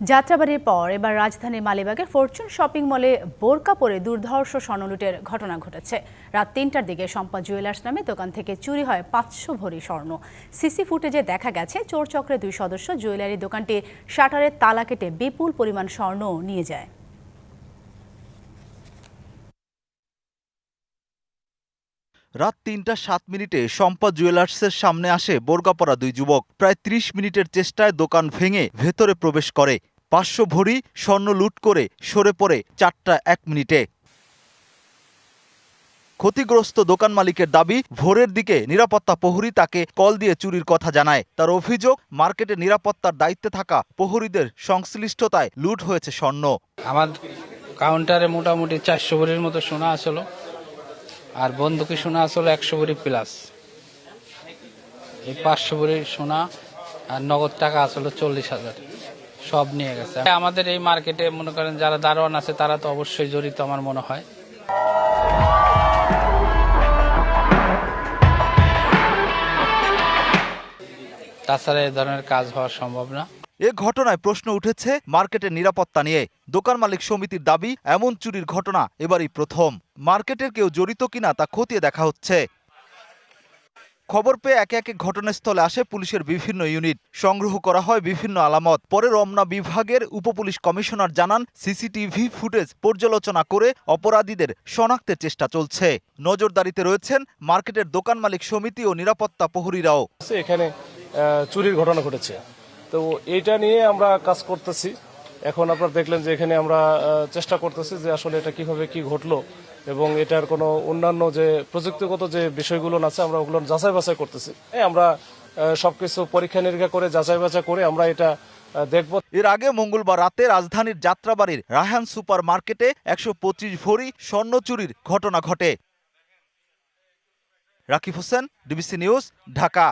যাত্রাবাড়ির পর এবার রাজধানীর মালিবাগের ফরচুন শপিং মলে বোরকা পরে দুর্ধর্ষ স্বর্ণলুটের ঘটনা ঘটেছে। রাত ৩টার দিকে শম্পা জুয়েলার্স নামে দোকান থেকে চুরি হয় ৫০০ ভরি স্বর্ণ। সিসি ফুটেজে দেখা গেছে চোর চক্রের ২ সদস্য জুয়েলারি দোকানটির শাটারের তালা কেটে বিপুল পরিমাণ স্বর্ণ নিয়ে যায়। রাত ৩টা ৭ মিনিটে শম্পা জুয়েলার্সের সামনে আসে বোরকা পরা ২ যুবক। প্রায় ৩০ মিনিটের চেষ্টায় দোকান ভেঙে ভেতরে প্রবেশ করে। ৫০০ ভরি স্বর্ণ লুট করে সরে পড়ে ৪টা ১ মিনিটে। ক্ষতিগ্রস্ত দোকান মালিকের দাবি, ভোরের দিকে নিরাপত্তা প্রহরী তাকে কল দিয়ে চুরির কথা জানায়। তার অভিযোগ, মার্কেটে নিরাপত্তার দায়িত্বে থাকা প্রহরীদের সংশ্লিষ্টতায় লুট হয়েছে স্বর্ণ। আমার কাউন্টারে মোটামুটি ৪০০ ভরির মতো সোনা আসলো, আর বন্দুকি সোনা আসলো ১০০ ভরি প্লাস। এই ৫০০ ভরির সোনা আর নগদ টাকা আসলো ৪০,০০০, সব নিয়ে গেছে। আমাদের এই মার্কেটে মনে করেন যারা দারোয়ান আছে তারা তো অবশ্যই জড়িত আমার মনে হয়। তাছাড়া এ ধরনের কাজ হওয়া সম্ভব না। এ ঘটনায় প্রশ্ন উঠেছে মার্কেটের নিরাপত্তা নিয়ে। দোকান মালিক সমিতির দাবি, এমন চুরির ঘটনা এবারই প্রথম। মার্কেটের কেউ জড়িত কিনা তা খতিয়ে দেখা হচ্ছে। খবর পেয়ে একে একে ঘটনাস্থলে আসে পুলিশের বিভিন্ন ইউনিট। সংগ্রহ করা হয় বিভিন্ন আলামত। পরে রমনা বিভাগের উপপুলিশ কমিশনার জানান, সিসিটিভি ফুটেজ পর্যালোচনা করে অপরাধীদের শনাক্তের চেষ্টা চলছে। নজরদারিতে রয়েছেন মার্কেটের দোকান মালিক সমিতি ও নিরাপত্তা প্রহরীরাও। এখানে চুরির ঘটনা ঘটেছে, তো এইটা নিয়ে আমরা কাজ করতেছি। এখন আপনারা দেখলেন যে এখানে আমরা চেষ্টা করতেছি যে আসলে এটা কিভাবে কি ঘটলো এবং এটার কোনো অন্যান্য যে প্রযুক্তিগত যে বিষয়গুলো আছে আমরা ওগুলো যাচাই বাছাই করতেছি। আমরা সবকিছু পরীক্ষা নিরীক্ষা করে যাচাই বাছাই করে আমরা এটা দেখব। এর আগে মঙ্গলবার রাতে রাজধানীর যাত্রাবাড়ির রায়হান সুপার মার্কেটে ১২৫ ভরি স্বর্ণ চুরির ঘটনা ঘটে। Rakib Hossain, DBC news, Dhaka.